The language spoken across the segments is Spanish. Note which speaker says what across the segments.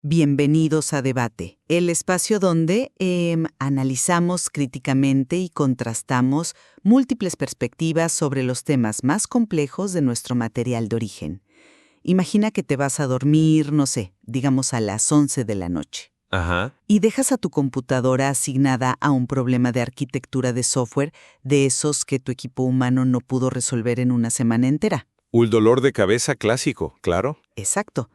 Speaker 1: Bienvenidos a Debate, el espacio donde analizamos críticamente y contrastamos múltiples perspectivas sobre los temas más complejos de nuestro material de origen. Imagina que te vas a dormir, no sé, digamos a las 11 de la noche,
Speaker 2: Ajá.
Speaker 1: y dejas a tu computadora asignada a un problema de arquitectura de software de esos que tu equipo humano no pudo resolver en una semana entera.
Speaker 2: Un dolor de cabeza clásico, claro.
Speaker 1: Exacto.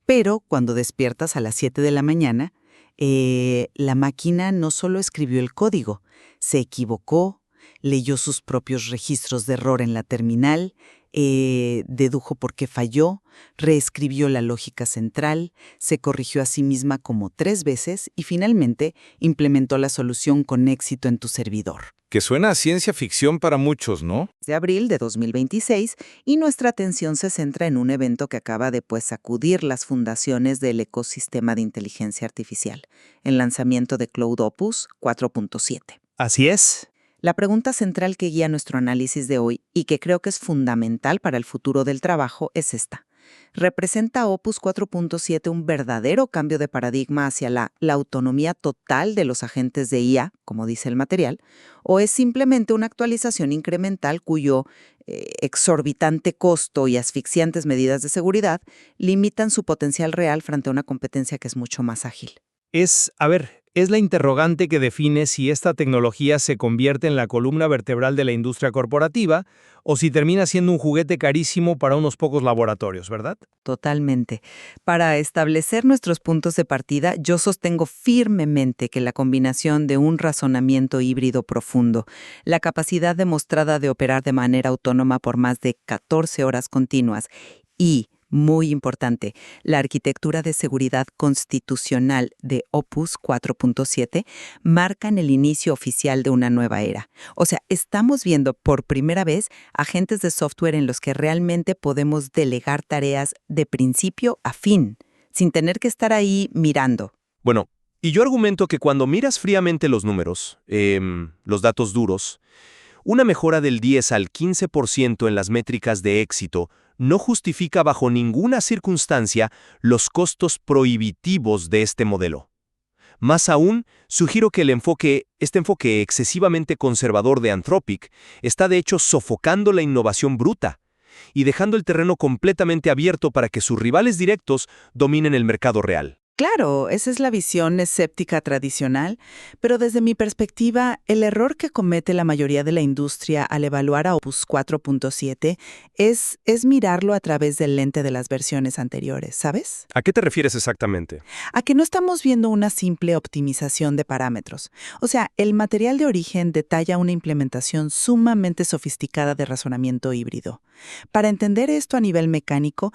Speaker 1: Pero cuando despiertas a las 7 de la mañana, la máquina no solo escribió el código, se equivocó, leyó sus propios registros de error en la terminal, dedujo por qué falló, reescribió la lógica central, se corrigió a sí misma como 3 veces y finalmente implementó la solución con éxito en tu servidor.
Speaker 2: Que suena a ciencia ficción para muchos, ¿no?
Speaker 1: De abril de 2026 y nuestra atención se centra en un evento que acaba de sacudir las fundaciones del ecosistema de inteligencia artificial, el lanzamiento de Cloud Opus 4.7.
Speaker 3: Así es.
Speaker 1: La pregunta central que guía nuestro análisis de hoy y que creo que es fundamental para el futuro del trabajo es esta. ¿Representa Opus 4.7 un verdadero cambio de paradigma hacia la autonomía total de los agentes de IA, como dice el material, o es simplemente una actualización incremental cuyo exorbitante costo y asfixiantes medidas de seguridad limitan su potencial real frente a una competencia que es mucho más ágil?
Speaker 3: Es la interrogante que define si esta tecnología se convierte en la columna vertebral de la industria corporativa o si termina siendo un juguete carísimo para unos pocos laboratorios, ¿verdad?
Speaker 1: Totalmente. Para establecer nuestros puntos de partida, yo sostengo firmemente que la combinación de un razonamiento híbrido profundo, la capacidad demostrada de operar de manera autónoma por más de 14 horas continuas y, muy importante, la arquitectura de seguridad constitucional de Opus 4.7 marcan el inicio oficial de una nueva era. O sea, estamos viendo por primera vez agentes de software en los que realmente podemos delegar tareas de principio a fin, sin tener que estar ahí mirando.
Speaker 3: Bueno, y yo argumento que cuando miras fríamente los números, los datos duros, una mejora del 10 al 15% en las métricas de éxito no justifica bajo ninguna circunstancia los costos prohibitivos de este modelo. Más aún, sugiero que este enfoque excesivamente conservador de Anthropic está de hecho sofocando la innovación bruta y dejando el terreno completamente abierto para que sus rivales directos dominen el mercado real.
Speaker 1: Claro, esa es la visión escéptica tradicional, pero desde mi perspectiva, el error que comete la mayoría de la industria al evaluar a Opus 4.7 es mirarlo a través del lente de las versiones anteriores, ¿sabes?
Speaker 3: ¿A qué te refieres exactamente?
Speaker 1: A que no estamos viendo una simple optimización de parámetros. O sea, el material de origen detalla una implementación sumamente sofisticada de razonamiento híbrido. Para entender esto a nivel mecánico,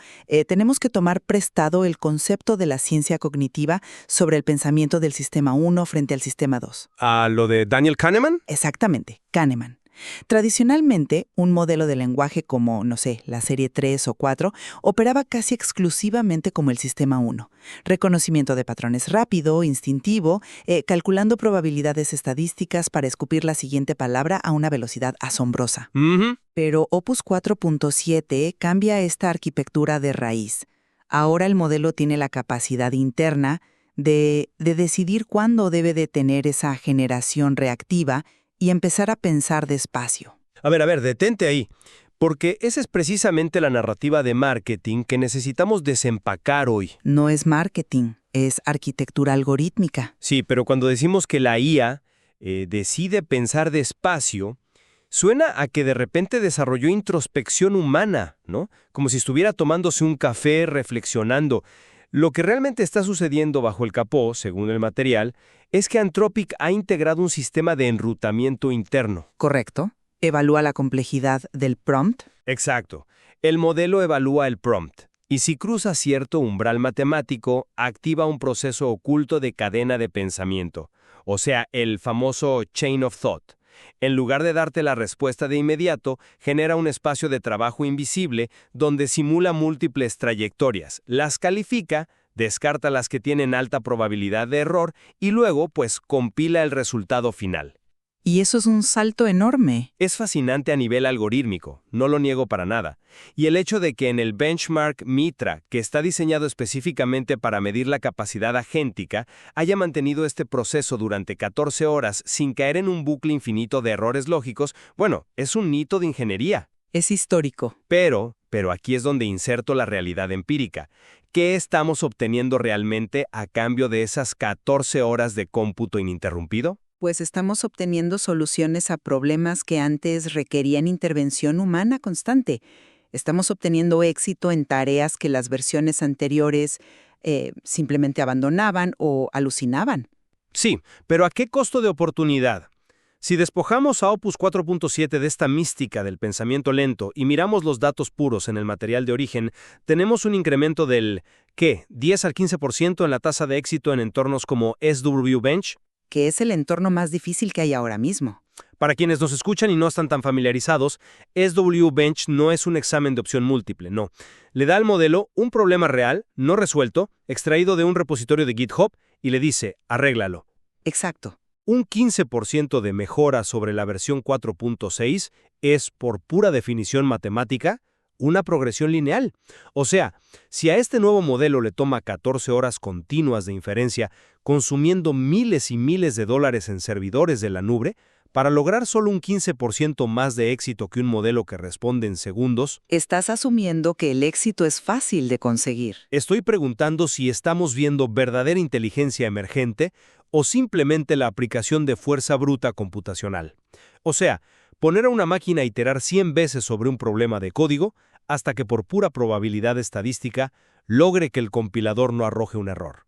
Speaker 1: tenemos que tomar prestado el concepto de la ciencia cognitiva sobre el pensamiento del sistema 1 frente al sistema 2.
Speaker 3: ¿A lo de Daniel Kahneman?
Speaker 1: Exactamente, Kahneman. Tradicionalmente, un modelo de lenguaje como, no sé, la serie 3 o 4, operaba casi exclusivamente como el sistema 1. Reconocimiento de patrones rápido, instintivo, calculando probabilidades estadísticas para escupir la siguiente palabra a una velocidad asombrosa. Pero Opus 4.7 cambia esta arquitectura de raíz. Ahora el modelo tiene la capacidad interna de decidir cuándo debe de tener esa generación reactiva y empezar a pensar despacio.
Speaker 3: A ver, detente ahí. Porque esa es precisamente la narrativa de marketing que necesitamos desempacar hoy.
Speaker 1: No es marketing, es arquitectura algorítmica.
Speaker 3: Sí, pero cuando decimos que la IA decide pensar despacio, suena a que de repente desarrolló introspección humana, ¿no? Como si estuviera tomándose un café, reflexionando. Lo que realmente está sucediendo bajo el capó, según el material, es que Anthropic ha integrado un sistema de enrutamiento interno.
Speaker 1: Correcto. Evalúa la complejidad del prompt.
Speaker 3: Exacto. El modelo evalúa el prompt, y si cruza cierto umbral matemático, activa un proceso oculto de cadena de pensamiento, o sea, el famoso chain of thought. En lugar de darte la respuesta de inmediato, genera un espacio de trabajo invisible donde simula múltiples trayectorias, las califica, descarta las que tienen alta probabilidad de error y luego, compila el resultado final.
Speaker 1: Y eso es un salto enorme.
Speaker 3: Es fascinante a nivel algorítmico, no lo niego para nada. Y el hecho de que en el benchmark Mitra, que está diseñado específicamente para medir la capacidad agéntica, haya mantenido este proceso durante 14 horas sin caer en un bucle infinito de errores lógicos, bueno, es un hito de ingeniería.
Speaker 1: Es histórico.
Speaker 3: Pero aquí es donde inserto la realidad empírica. ¿Qué estamos obteniendo realmente a cambio de esas 14 horas de cómputo ininterrumpido?
Speaker 1: Pues estamos obteniendo soluciones a problemas que antes requerían intervención humana constante. Estamos obteniendo éxito en tareas que las versiones anteriores simplemente abandonaban o alucinaban.
Speaker 3: Sí, pero ¿a qué costo de oportunidad? Si despojamos a Opus 4.7 de esta mística del pensamiento lento y miramos los datos puros en el material de origen, tenemos un incremento del, ¿qué?, 10 al 15% en la tasa de éxito en entornos como SW Bench.
Speaker 1: Que es el entorno más difícil que hay ahora mismo.
Speaker 3: Para quienes nos escuchan y no están tan familiarizados, SW Bench no es un examen de opción múltiple, no. Le da al modelo un problema real, no resuelto, extraído de un repositorio de GitHub y le dice, arréglalo.
Speaker 1: Exacto.
Speaker 3: Un 15% de mejora sobre la versión 4.6 es, por pura definición matemática, una progresión lineal. O sea, si a este nuevo modelo le toma 14 horas continuas de inferencia, consumiendo miles y miles de dólares en servidores de la nube, para lograr solo un 15% más de éxito que un modelo que responde en segundos,
Speaker 1: Estás asumiendo que el éxito es fácil de conseguir.
Speaker 3: estoy preguntando si estamos viendo verdadera inteligencia emergente o simplemente la aplicación de fuerza bruta computacional. O sea, poner a una máquina a iterar 100 veces sobre un problema de código hasta que por pura probabilidad estadística logre que el compilador no arroje un error.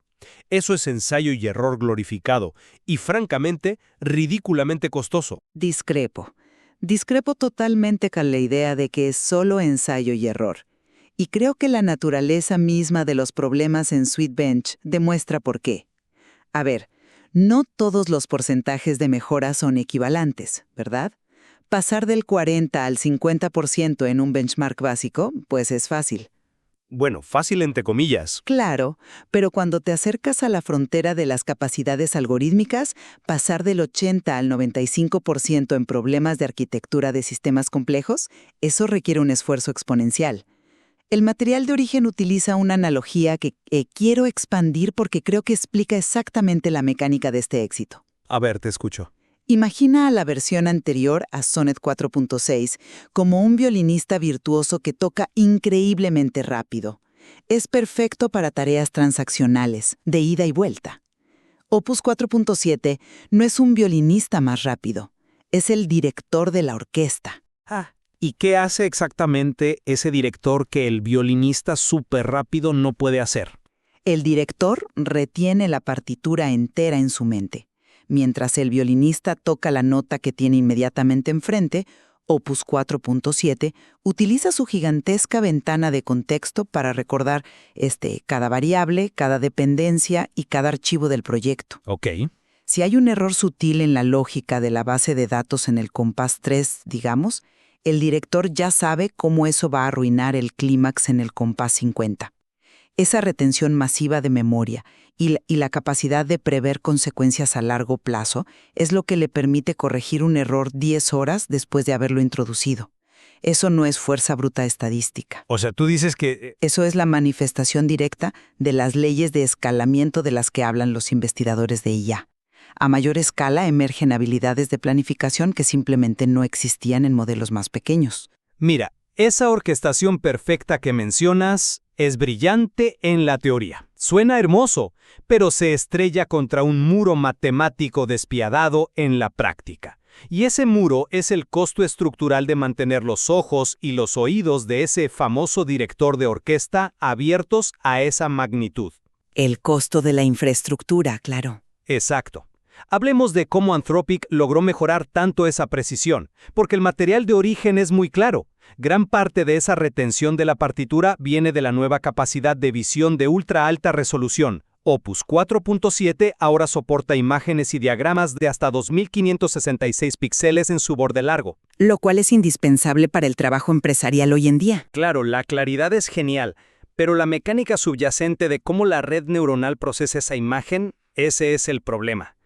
Speaker 3: Eso es ensayo y error glorificado y, francamente, ridículamente costoso.
Speaker 1: Discrepo. Discrepo totalmente con la idea de que es solo ensayo y error. Y creo que la naturaleza misma de los problemas en Sweetbench demuestra por qué. A ver, no todos los porcentajes de mejora son equivalentes, ¿verdad? Pasar del 40 al 50% en un benchmark básico, pues es fácil.
Speaker 3: Bueno, fácil entre comillas.
Speaker 1: Claro, pero cuando te acercas a la frontera de las capacidades algorítmicas, pasar del 80 al 95% en problemas de arquitectura de sistemas complejos, eso requiere un esfuerzo exponencial. El material de origen utiliza una analogía que quiero expandir porque creo que explica exactamente la mecánica de este éxito.
Speaker 3: A ver, te escucho.
Speaker 1: Imagina a la versión anterior a Sonnet 4.6 como un violinista virtuoso que toca increíblemente rápido. Es perfecto para tareas transaccionales, de ida y vuelta. Opus 4.7 no es un violinista más rápido, es el director de la orquesta.
Speaker 4: ¿Y qué hace exactamente ese director que el violinista súper rápido no puede hacer?
Speaker 1: El director retiene la partitura entera en su mente. Mientras el violinista toca la nota que tiene inmediatamente enfrente, Opus 4.7 utiliza su gigantesca ventana de contexto para recordar cada variable, cada dependencia y cada archivo del proyecto.
Speaker 4: Ok.
Speaker 1: Si hay un error sutil en la lógica de la base de datos en el compás 3, digamos, el director ya sabe cómo eso va a arruinar el clímax en el compás 50. Esa retención masiva de memoria y la capacidad de prever consecuencias a largo plazo es lo que le permite corregir un error 10 horas después de haberlo introducido. Eso no es fuerza bruta estadística.
Speaker 4: O sea, tú dices que...
Speaker 1: Eso es la manifestación directa de las leyes de escalamiento de las que hablan los investigadores de IA. A mayor escala emergen habilidades de planificación que simplemente no existían en modelos más pequeños.
Speaker 4: Mira, esa orquestación perfecta que mencionas es brillante en la teoría. Suena hermoso, pero se estrella contra un muro matemático despiadado en la práctica. Y ese muro es el costo estructural de mantener los ojos y los oídos de ese famoso director de orquesta abiertos a esa magnitud.
Speaker 1: El costo de la infraestructura, claro.
Speaker 4: Exacto. Hablemos de cómo Anthropic logró mejorar tanto esa precisión, porque el material de origen es muy claro. Gran parte de esa retención de la partitura viene de la nueva capacidad de visión de ultra alta resolución. Opus 4.7 ahora soporta imágenes y diagramas de hasta 2566 píxeles en su borde largo.
Speaker 1: Lo cual es indispensable para el trabajo empresarial hoy en día.
Speaker 4: Claro, la claridad es genial, pero la mecánica subyacente de cómo la red neuronal procesa esa imagen, ese es el problema.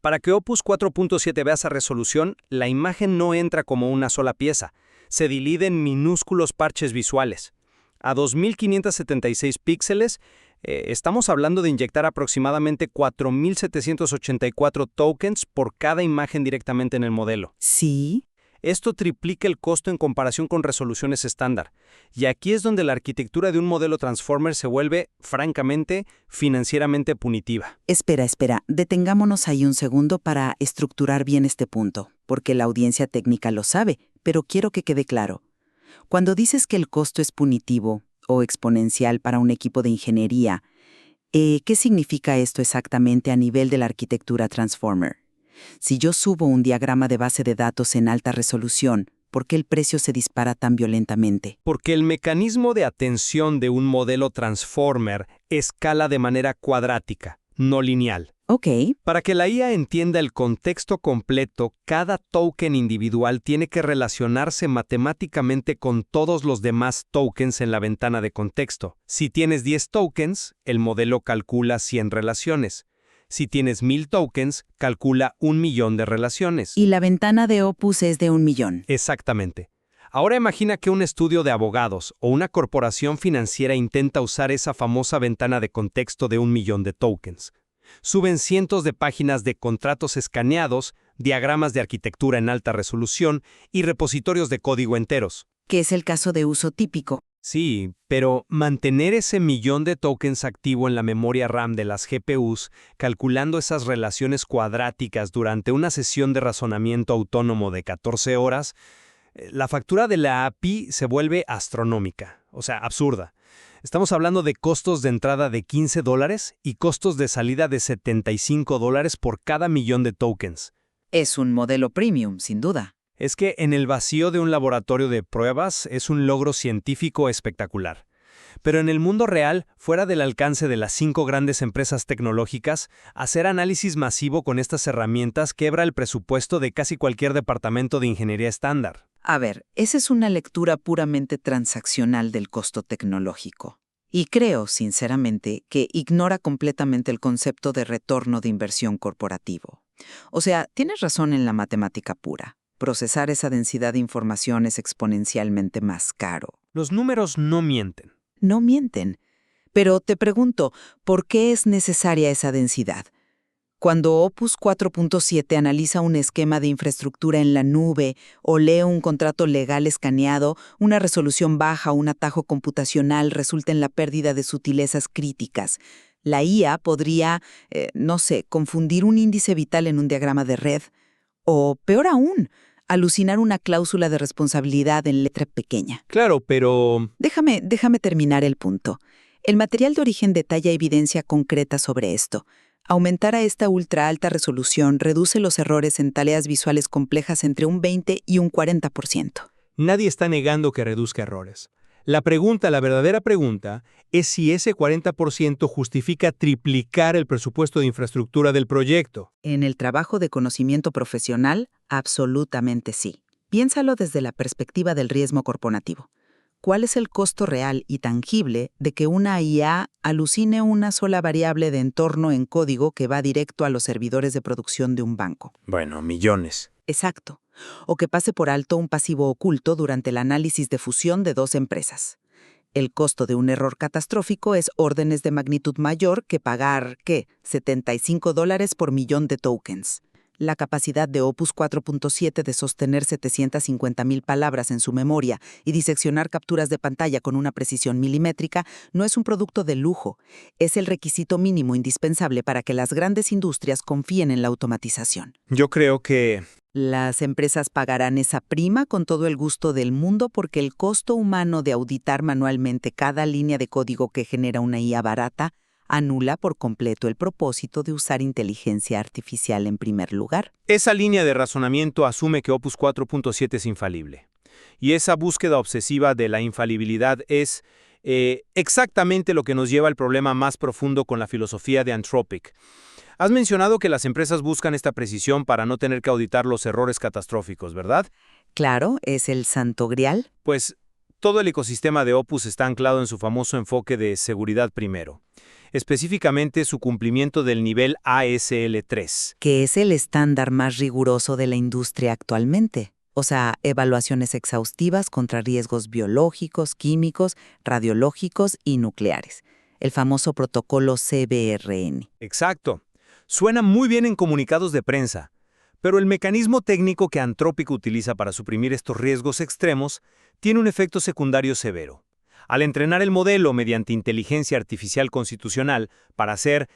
Speaker 4: Para que Opus 4.7 vea esa resolución, la imagen no entra como una sola pieza, se divide en minúsculos parches visuales. A 2576 píxeles, estamos hablando de inyectar aproximadamente 4784 tokens por cada imagen directamente en el modelo.
Speaker 1: Sí.
Speaker 4: Esto triplica el costo en comparación con resoluciones estándar. Y aquí es donde la arquitectura de un modelo Transformer se vuelve, francamente, financieramente punitiva.
Speaker 1: Espera, detengámonos ahí un segundo para estructurar bien este punto, porque la audiencia técnica lo sabe, pero quiero que quede claro. Cuando dices que el costo es punitivo o exponencial para un equipo de ingeniería, ¿qué significa esto exactamente a nivel de la arquitectura Transformer? Si yo subo un diagrama de base de datos en alta resolución, ¿por qué el precio se dispara tan violentamente?
Speaker 4: Porque el mecanismo de atención de un modelo Transformer escala de manera cuadrática, no lineal.
Speaker 1: Ok.
Speaker 4: Para que la IA entienda el contexto completo, cada token individual tiene que relacionarse matemáticamente con todos los demás tokens en la ventana de contexto. Si tienes 10 tokens, el modelo calcula 100 relaciones. Si tienes 1000 tokens, calcula 1.000.000 de relaciones.
Speaker 1: Y la ventana de Opus es de 1.000.000.
Speaker 4: Exactamente. Ahora imagina que un estudio de abogados o una corporación financiera intenta usar esa famosa ventana de contexto de 1.000.000 de tokens. Suben cientos de páginas de contratos escaneados, diagramas de arquitectura en alta resolución y repositorios de código enteros.
Speaker 1: Que es el caso de uso típico.
Speaker 4: Sí, pero mantener ese 1.000.000 de tokens activo en la memoria RAM de las GPUs, calculando esas relaciones cuadráticas durante una sesión de razonamiento autónomo de 14 horas, la factura de la API se vuelve astronómica, o sea, absurda. Estamos hablando de costos de entrada de $15 y costos de salida de $75 por cada 1.000.000 de tokens.
Speaker 1: Es un modelo premium, sin duda.
Speaker 4: Es que en el vacío de un laboratorio de pruebas es un logro científico espectacular. Pero en el mundo real, fuera del alcance de las 5 grandes empresas tecnológicas, hacer análisis masivo con estas herramientas quebra el presupuesto de casi cualquier departamento de ingeniería estándar.
Speaker 1: A ver, esa es una lectura puramente transaccional del costo tecnológico. Y creo, sinceramente, que ignora completamente el concepto de retorno de inversión corporativo. O sea, tienes razón en la matemática pura. Procesar esa densidad de información es exponencialmente más caro.
Speaker 4: Los números no mienten.
Speaker 1: No mienten. Pero te pregunto, ¿por qué es necesaria esa densidad? Cuando Opus 4.7 analiza un esquema de infraestructura en la nube o lee un contrato legal escaneado, una resolución baja o un atajo computacional resulta en la pérdida de sutilezas críticas. La IA podría, confundir un índice vital en un diagrama de red. O, peor aún, alucinar una cláusula de responsabilidad en letra pequeña.
Speaker 4: Claro, pero...
Speaker 1: Déjame terminar el punto. El material de origen detalla evidencia concreta sobre esto. Aumentar a esta ultra alta resolución reduce los errores en tareas visuales complejas entre un 20 y un 40%.
Speaker 4: Nadie está negando que reduzca errores. La verdadera pregunta, es si ese 40% justifica triplicar el presupuesto de infraestructura del proyecto.
Speaker 1: En el trabajo de conocimiento profesional, absolutamente sí. Piénsalo desde la perspectiva del riesgo corporativo. ¿Cuál es el costo real y tangible de que una IA alucine una sola variable de entorno en código que va directo a los servidores de producción de un banco?
Speaker 4: Bueno, millones.
Speaker 1: Exacto. O que pase por alto un pasivo oculto durante el análisis de fusión de 2 empresas. El costo de un error catastrófico es órdenes de magnitud mayor que pagar, $75 por 1.000.000 de tokens. La capacidad de Opus 4.7 de sostener 750.000 palabras en su memoria y diseccionar capturas de pantalla con una precisión milimétrica no es un producto de lujo, es el requisito mínimo indispensable para que las grandes industrias confíen en la automatización.
Speaker 4: Yo creo que...
Speaker 1: Las empresas pagarán esa prima con todo el gusto del mundo porque el costo humano de auditar manualmente cada línea de código que genera una IA barata anula por completo el propósito de usar inteligencia artificial en primer lugar.
Speaker 4: Esa línea de razonamiento asume que Opus 4.7 es infalible. Y esa búsqueda obsesiva de la infalibilidad es exactamente lo que nos lleva al problema más profundo con la filosofía de Anthropic. Has mencionado que las empresas buscan esta precisión para no tener que auditar los errores catastróficos, ¿verdad?
Speaker 1: Claro, es el santo grial.
Speaker 4: Pues todo el ecosistema de Opus está anclado en su famoso enfoque de seguridad primero. específicamente su cumplimiento del nivel ASL3.
Speaker 1: Que es el estándar más riguroso de la industria actualmente. O sea, evaluaciones exhaustivas contra riesgos biológicos, químicos, radiológicos y nucleares. El famoso protocolo CBRN.
Speaker 4: Exacto. Suena muy bien en comunicados de prensa, pero el mecanismo técnico que Anthropic utiliza para suprimir estos riesgos extremos tiene un efecto secundario severo. Al entrenar el modelo mediante inteligencia artificial constitucional para ser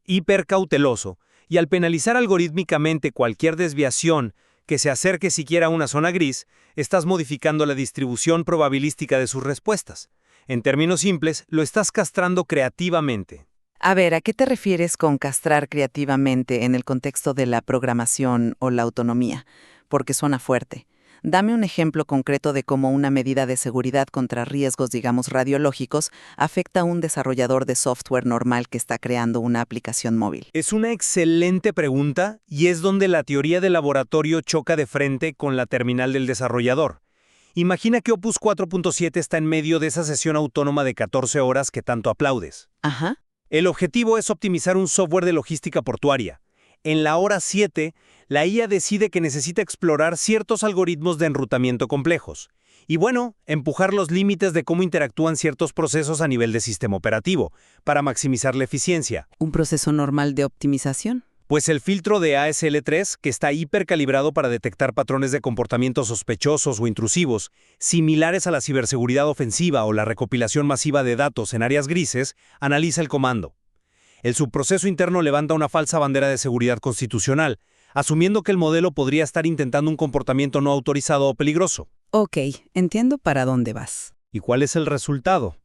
Speaker 4: hipercauteloso y al penalizar algorítmicamente cualquier desviación que se acerque siquiera a una zona gris, estás modificando la distribución probabilística de sus respuestas. En términos simples, lo estás castrando creativamente.
Speaker 1: A ver, ¿a qué te refieres con castrar creativamente en el contexto de la programación o la autonomía? Porque suena fuerte. Dame un ejemplo concreto de cómo una medida de seguridad contra riesgos, digamos, radiológicos, afecta a un desarrollador de software normal que está creando una aplicación móvil.
Speaker 4: Es una excelente pregunta y es donde la teoría del laboratorio choca de frente con la terminal del desarrollador. Imagina que Opus 4.7 está en medio de esa sesión autónoma de 14 horas que tanto aplaudes.
Speaker 1: Ajá.
Speaker 4: El objetivo es optimizar un software de logística portuaria. En la hora 7, la IA decide que necesita explorar ciertos algoritmos de enrutamiento complejos. Y bueno, empujar los límites de cómo interactúan ciertos procesos a nivel de sistema operativo, para maximizar la eficiencia.
Speaker 1: ¿Un proceso normal de optimización?
Speaker 4: Pues el filtro de ASL3, que está hipercalibrado para detectar patrones de comportamiento sospechosos o intrusivos, similares a la ciberseguridad ofensiva o la recopilación masiva de datos en áreas grises, analiza el comando. El subproceso interno levanta una falsa bandera de seguridad constitucional, asumiendo que el modelo podría estar intentando un comportamiento no autorizado o peligroso.
Speaker 1: Ok, entiendo para dónde vas.
Speaker 4: ¿Y cuál es el resultado?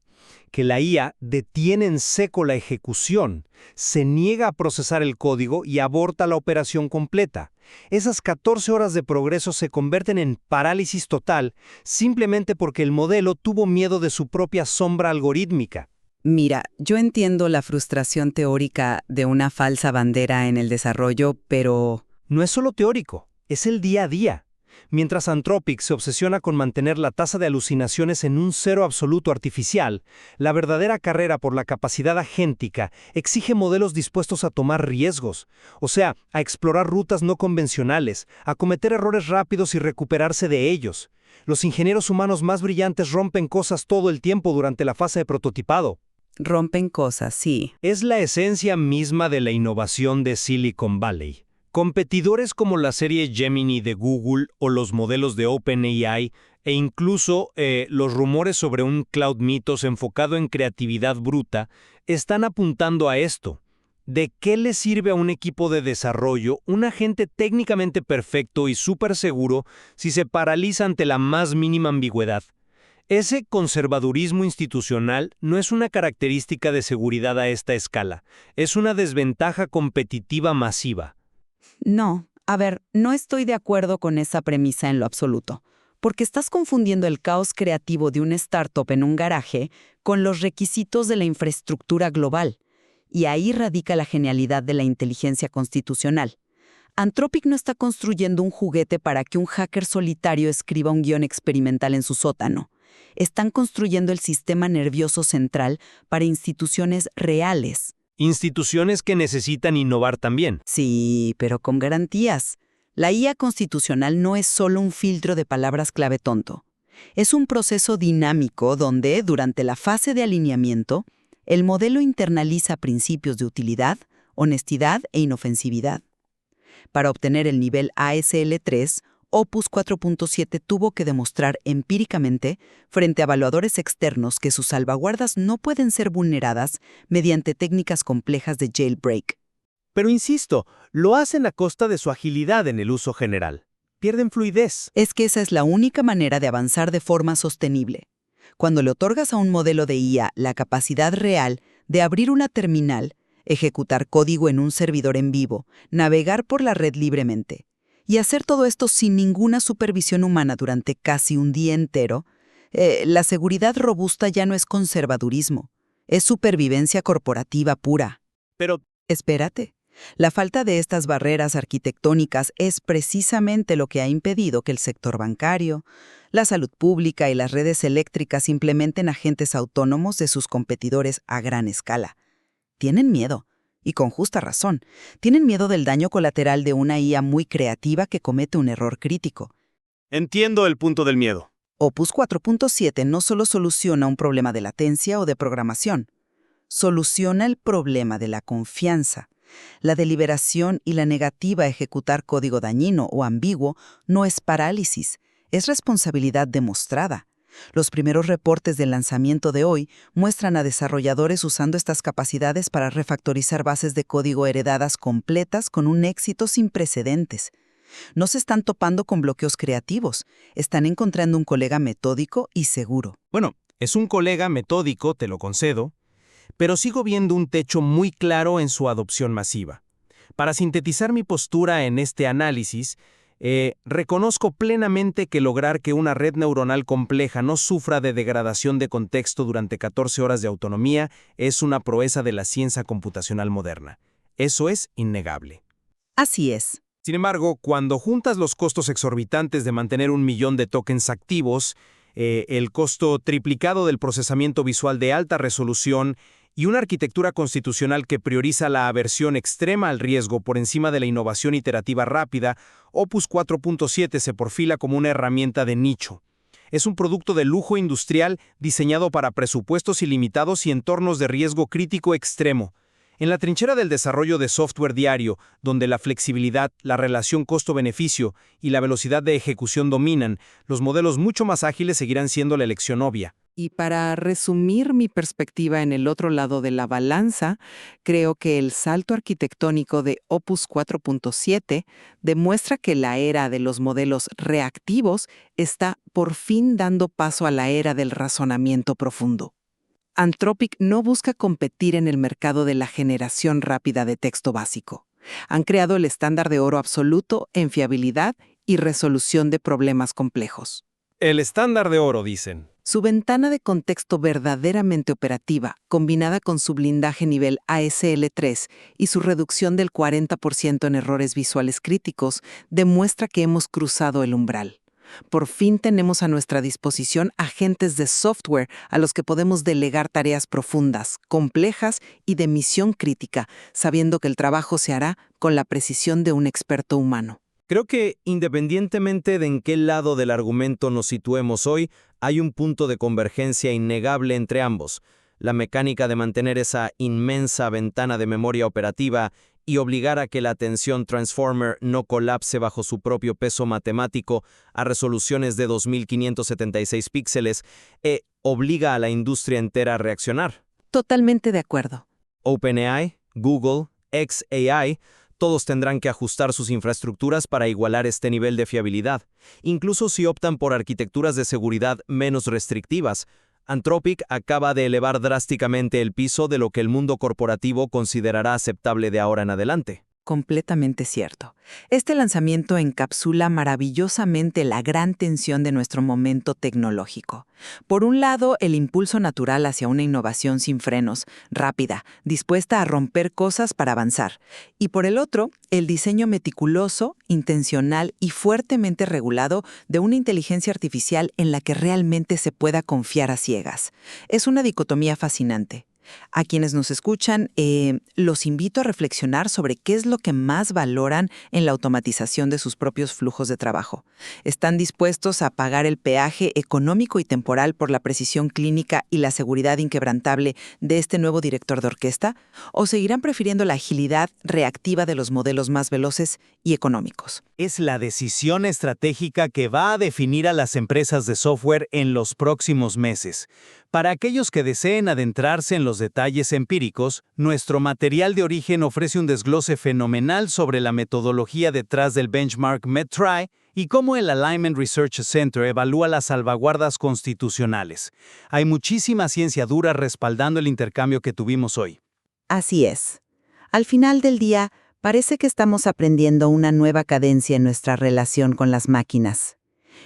Speaker 4: Que la IA detiene en seco la ejecución, se niega a procesar el código y aborta la operación completa. Esas 14 horas de progreso se convierten en parálisis total simplemente porque el modelo tuvo miedo de su propia sombra algorítmica.
Speaker 1: Mira, yo entiendo la frustración teórica de una falsa bandera en el desarrollo, pero
Speaker 4: No es solo teórico, es el día a día. Mientras Anthropic se obsesiona con mantener la tasa de alucinaciones en un cero absoluto artificial, la verdadera carrera por la capacidad agéntica exige modelos dispuestos a tomar riesgos, o sea, a explorar rutas no convencionales, a cometer errores rápidos y recuperarse de ellos. Los ingenieros humanos más brillantes rompen cosas todo el tiempo durante la fase de prototipado.
Speaker 1: rompen cosas, sí.
Speaker 4: Es la esencia misma de la innovación de Silicon Valley. Competidores como la serie Gemini de Google o los modelos de OpenAI e incluso los rumores sobre un Cloud Mythos enfocado en creatividad bruta están apuntando a esto. ¿De qué le sirve a un equipo de desarrollo un agente técnicamente perfecto y súper seguro si se paraliza ante la más mínima ambigüedad? Ese conservadurismo institucional no es una característica de seguridad a esta escala, es una desventaja competitiva masiva.
Speaker 1: No, a ver, no estoy de acuerdo con esa premisa en lo absoluto, porque estás confundiendo el caos creativo de un startup en un garaje con los requisitos de la infraestructura global. Y ahí radica la genialidad de la inteligencia constitucional. Anthropic no está construyendo un juguete para que un hacker solitario escriba un guión experimental en su sótano. Están construyendo el sistema nervioso central para instituciones reales.
Speaker 4: Instituciones que necesitan innovar también.
Speaker 1: Sí, pero con garantías. La IA constitucional no es solo un filtro de palabras clave tonto. Es un proceso dinámico donde, durante la fase de alineamiento, el modelo internaliza principios de utilidad, honestidad e inofensividad. Para obtener el nivel ASL3, Opus 4.7 tuvo que demostrar empíricamente, frente a evaluadores externos, que sus salvaguardas no pueden ser vulneradas mediante técnicas complejas de jailbreak.
Speaker 3: Pero insisto, lo hacen a costa de su agilidad en el uso general. Pierden fluidez.
Speaker 1: Es que esa es la única manera de avanzar de forma sostenible. Cuando le otorgas a un modelo de IA la capacidad real de abrir una terminal, ejecutar código en un servidor en vivo, navegar por la red libremente, y hacer todo esto sin ninguna supervisión humana durante casi un día entero, la seguridad robusta ya no es conservadurismo, es supervivencia corporativa pura.
Speaker 3: Pero
Speaker 1: Espérate. La falta de estas barreras arquitectónicas es precisamente lo que ha impedido que el sector bancario, la salud pública y las redes eléctricas implementen agentes autónomos de sus competidores a gran escala. tienen miedo. Y con justa razón. Tienen miedo del daño colateral de una IA muy creativa que comete un error crítico.
Speaker 3: Entiendo el punto del miedo.
Speaker 1: Opus 4.7 no solo soluciona un problema de latencia o de programación, soluciona el problema de la confianza. La deliberación y la negativa a ejecutar código dañino o ambiguo no es parálisis, es responsabilidad demostrada. Los primeros reportes del lanzamiento de hoy muestran a desarrolladores usando estas capacidades para refactorizar bases de código heredadas completas con un éxito sin precedentes. No se están topando con bloqueos creativos, están encontrando un colega metódico y seguro.
Speaker 4: Bueno, es un colega metódico, te lo concedo, pero sigo viendo un techo muy claro en su adopción masiva. Para sintetizar mi postura en este análisis, reconozco plenamente que lograr que una red neuronal compleja no sufra de degradación de contexto durante 14 horas de autonomía es una proeza de la ciencia computacional moderna. Eso es innegable.
Speaker 1: Así es.
Speaker 4: Sin embargo, cuando juntas los costos exorbitantes de mantener 1 millón de tokens activos, el costo triplicado del procesamiento visual de alta resolución y una arquitectura constitucional que prioriza la aversión extrema al riesgo por encima de la innovación iterativa rápida, Opus 4.7 se perfila como una herramienta de nicho. Es un producto de lujo industrial diseñado para presupuestos ilimitados y entornos de riesgo crítico extremo. En la trinchera del desarrollo de software diario, donde la flexibilidad, la relación costo-beneficio y la velocidad de ejecución dominan, los modelos mucho más ágiles seguirán siendo la elección obvia.
Speaker 5: Y para resumir mi perspectiva en el otro lado de la balanza, creo que el salto arquitectónico de Opus 4.7 demuestra que la era de los modelos reactivos está por fin dando paso a la era del razonamiento profundo. Anthropic no busca competir en el mercado de la generación rápida de texto básico. Han creado el estándar de oro absoluto en fiabilidad y resolución de problemas complejos.
Speaker 4: El estándar de oro, dicen.
Speaker 5: Su ventana de contexto verdaderamente operativa, combinada con su blindaje nivel ASL3 y su reducción del 40% en errores visuales críticos, demuestra que hemos cruzado el umbral. Por fin tenemos a nuestra disposición agentes de software a los que podemos delegar tareas profundas, complejas y de misión crítica, sabiendo que el trabajo se hará con la precisión de un experto humano.
Speaker 4: Creo que, independientemente de en qué lado del argumento nos situemos hoy, hay un punto de convergencia innegable entre ambos. La mecánica de mantener esa inmensa ventana de memoria operativa y obligar a que la atención transformer no colapse bajo su propio peso matemático a resoluciones de 2576 píxeles, obliga a la industria entera a reaccionar.
Speaker 5: Totalmente de acuerdo.
Speaker 4: OpenAI, Google, xAI, todos tendrán que ajustar sus infraestructuras para igualar este nivel de fiabilidad, incluso si optan por arquitecturas de seguridad menos restrictivas. Anthropic acaba de elevar drásticamente el piso de lo que el mundo corporativo considerará aceptable de ahora en adelante.
Speaker 1: Completamente cierto. Este lanzamiento encapsula maravillosamente la gran tensión de nuestro momento tecnológico. Por un lado, el impulso natural hacia una innovación sin frenos, rápida, dispuesta a romper cosas para avanzar. Y por el otro, el diseño meticuloso, intencional y fuertemente regulado de una inteligencia artificial en la que realmente se pueda confiar a ciegas. Es una dicotomía fascinante. A quienes nos escuchan, los invito a reflexionar sobre qué es lo que más valoran en la automatización de sus propios flujos de trabajo. ¿Están dispuestos a pagar el peaje económico y temporal por la precisión clínica y la seguridad inquebrantable de este nuevo director de orquesta? ¿O seguirán prefiriendo la agilidad reactiva de los modelos más veloces y económicos?
Speaker 4: Es la decisión estratégica que va a definir a las empresas de software en los próximos meses. Para aquellos que deseen adentrarse en los detalles empíricos, nuestro material de origen ofrece un desglose fenomenal sobre la metodología detrás del benchmark MedTry y cómo el Alignment Research Center evalúa las salvaguardas constitucionales. Hay muchísima ciencia dura respaldando el intercambio que tuvimos hoy.
Speaker 1: Así es. Al final del día, parece que estamos aprendiendo una nueva cadencia en nuestra relación con las máquinas.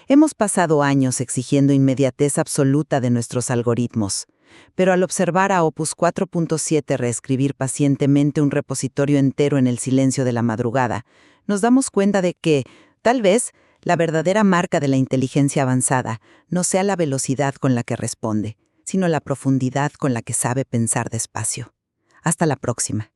Speaker 1: Hemos pasado años exigiendo inmediatez absoluta de nuestros algoritmos, pero al observar a Opus 4.7 reescribir pacientemente un repositorio entero en el silencio de la madrugada, nos damos cuenta de que, tal vez, la verdadera marca de la inteligencia avanzada no sea la velocidad con la que responde, sino la profundidad con la que sabe pensar despacio. Hasta la próxima.